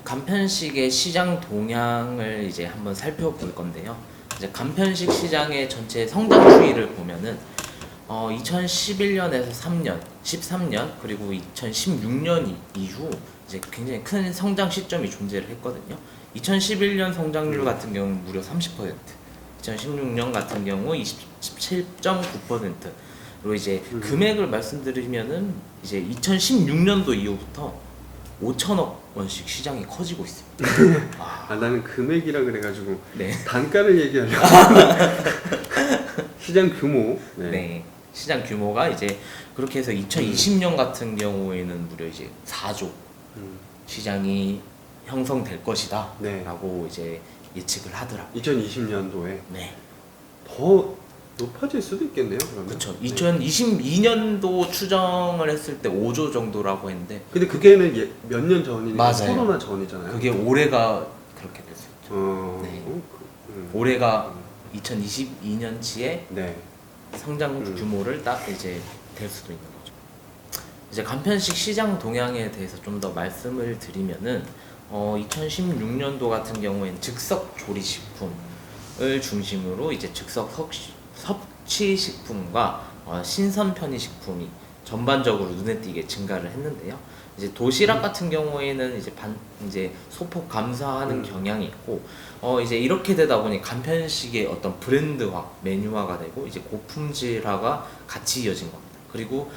간편식의 시장 동향을 이제 한번 살펴볼 건데요. 이제 간편식 시장의 전체 성장 추이를 보면은 2011년에서 13년 그리고 2016년 이후 이제 굉장히 큰 성장 시점이 존재를 했거든요. 2011년 성장률 같은 경우는 무려 30%, 2016년 같은 경우 27.9%로 이제 금액을 말씀드리면은 이제 2016년도 이후부터 5천억 원씩 시장이 커지고 있습니다. 나는 금액이라 그래가지고 네. 단가를 얘기하려고. 시장 규모. 네. 시장 규모가 이제 그렇게 해서 2020년 같은 경우에는 무려 이제 4조 시장이 형성될 것이다. 네. 라고 이제 예측을 하더라고요. 2020년도에 네. 더 높아질 수도 있겠네요. 그러면. 그렇죠. 2022년도 추정을 했을 때 5조 정도라고 했는데 근데 그게는 몇 년 전이니까 맞아요. 코로나 전이잖아요. 그게 올해가 그렇게 됐었죠. 네. 올해가 2022년치의 네. 성장 규모를 딱 이제 될 수도 있는 거죠. 이제 간편식 시장 동향에 대해서 좀 더 말씀을 드리면은 2016년도 같은 경우에는 즉석 조리식품을 중심으로 이제 즉석 섭취식품과 신선 편의식품이 전반적으로 눈에 띄게 증가를 했는데요. 이제 도시락 같은 경우에는 이제 소폭 감소하는 경향이 있고 이제 이렇게 되다 보니 간편식의 어떤 브랜드화, 메뉴화가 되고 이제 고품질화가 같이 이어진 겁니다. 그리고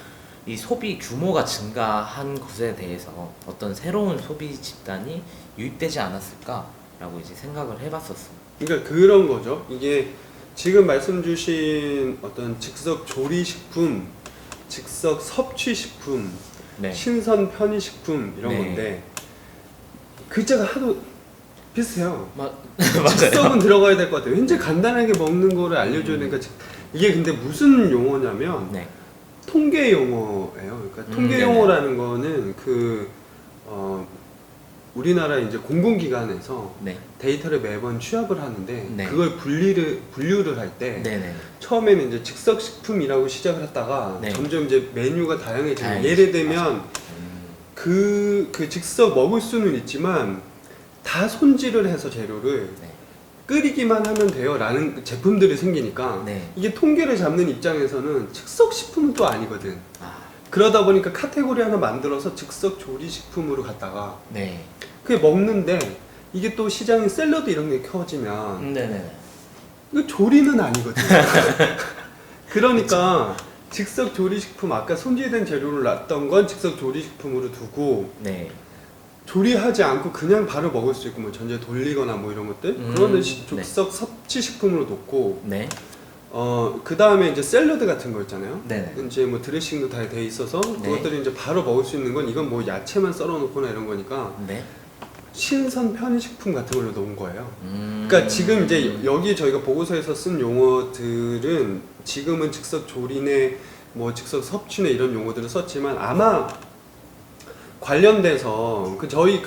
이 소비 규모가 증가한 것에 대해서 어떤 새로운 소비 집단이 유입되지 않았을까라고 이제 생각을 해봤었습니다. 그러니까 그런 거죠. 이게 지금 말씀 주신 어떤 즉석 조리식품, 즉석 섭취식품, 네. 신선 편의식품 이런 네. 건데 글자가 하도 비슷해요. 맞아요. 즉석은 들어가야 될 것 같아요. 현재 간단하게 먹는 거를 알려줘야 되니까 이게 근데 무슨 용어냐면 네. 통계 용어예요. 그러니까 통계 용어라는 거는 우리나라 이제 공공기관에서 네. 데이터를 매번 취합을 하는데 네. 그걸 분류를 할 때 네네. 처음에는 이제 즉석식품이라고 시작을 했다가 네. 점점 이제 메뉴가 다양해지고 다양해지죠. 예를 들면 그 즉석 먹을 수는 있지만 다 손질을 해서 재료를 네. 끓이기만 하면 돼요 라는 제품들이 생기니까 네. 이게 통계를 잡는 입장에서는 즉석식품은 또 아니거든. 아, 그러다 보니까 카테고리 하나 만들어서 즉석 조리식품으로 갔다가 네. 그게 먹는데 이게 또 시장에 샐러드 이런 게 켜지면 네네. 이거 조리는 아니거든. 그러니까 즉석 조리식품 아까 손질된 재료를 놨던 건 즉석 조리식품으로 두고 네. 조리하지 않고 그냥 바로 먹을 수 있고 뭐 전자에 돌리거나 뭐 이런 것들 그거는 즉석 섭취식품으로 놓고 네. 그 다음에 이제 샐러드 같은 거 있잖아요. 네네. 이제 뭐 드레싱도 다 돼 있어서 네. 그것들이 이제 바로 먹을 수 있는 건 이건 뭐 야채만 썰어 놓거나 이런 거니까 네. 신선 편의식품 같은 걸로 놓은 거예요. 그러니까 지금 이제 여기 저희가 보고서에서 쓴 용어들은 지금은 즉석 조리네 뭐 즉석 섭취네 이런 용어들을 썼지만 아마 관련돼서 저희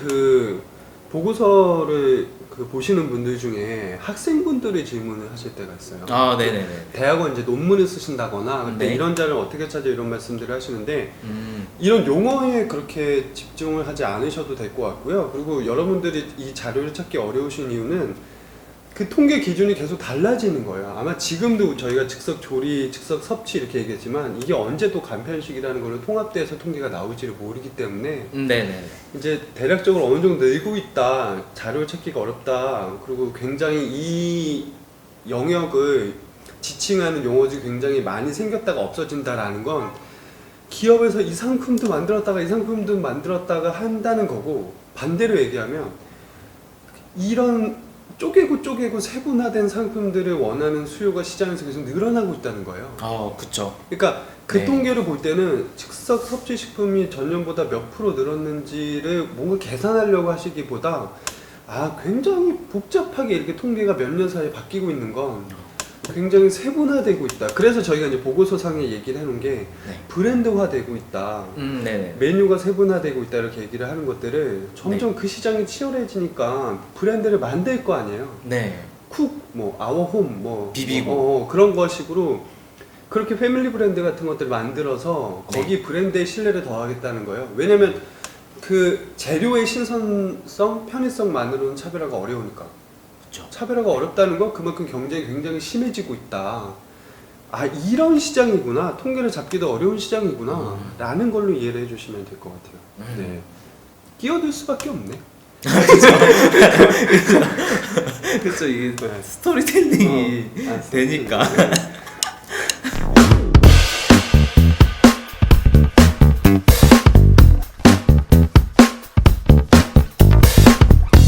보고서를 보시는 분들 중에 학생분들이 질문을 하실 때가 있어요. 아, 네네네. 대학원 이제 논문을 쓰신다거나 그때 네. 이런 자를 어떻게 찾아 이런 말씀들을 하시는데 이런 용어에 그렇게 집중을 하지 않으셔도 될 것 같고요. 그리고 여러분들이 이 자료를 찾기 어려우신 이유는 그 통계 기준이 계속 달라지는 거예요. 아마 지금도 저희가 즉석 조리, 즉석 섭취 이렇게 얘기했지만 이게 언제 또 간편식이라는 걸로 통합돼서 통계가 나올지를 모르기 때문에 네네. 이제 대략적으로 어느 정도 늘고 있다, 자료를 찾기가 어렵다, 그리고 굉장히 이 영역을 지칭하는 용어들이 굉장히 많이 생겼다가 없어진다라는 건 기업에서 이 상품도 만들었다가 이 상품도 만들었다가 한다는 거고, 반대로 얘기하면 이런 쪼개고 세분화된 상품들을 원하는 수요가 시장에서 계속 늘어나고 있다는 거예요. 그쵸. 그러니까 그 네. 통계를 볼 때는 즉석 섭취식품이 전년보다 몇 프로 늘었는지를 뭔가 계산하려고 하시기보다 굉장히 복잡하게 이렇게 통계가 몇 년 사이에 바뀌고 있는 건 굉장히 세분화되고 있다. 그래서 저희가 이제 보고서상에 얘기를 해놓은 게 네. 브랜드화되고 있다. 네네. 메뉴가 세분화되고 있다 이렇게 얘기를 하는 것들을 점점 그 시장이 치열해지니까 브랜드를 만들 거 아니에요. 네. 쿡, 뭐 아워홈, 뭐 비비고. 그런 것식으로 그렇게 패밀리 브랜드 같은 것들을 만들어서 거기 브랜드의 신뢰를 더하겠다는 거예요. 왜냐면 그 재료의 신선성, 편의성만으로는 차별화가 어려우니까. 그렇죠. 차별화가 어렵다는 건 그만큼 경쟁이 굉장히 심해지고 있다. 아, 이런 시장이구나. 통계를 잡기도 어려운 시장이구나. 라는 걸로 이해를 해주시면 될 것 같아요. 네. 끼어들 수밖에 없네. 그렇죠. 이게 네. 스토리텔링이 아, 되니까. 네.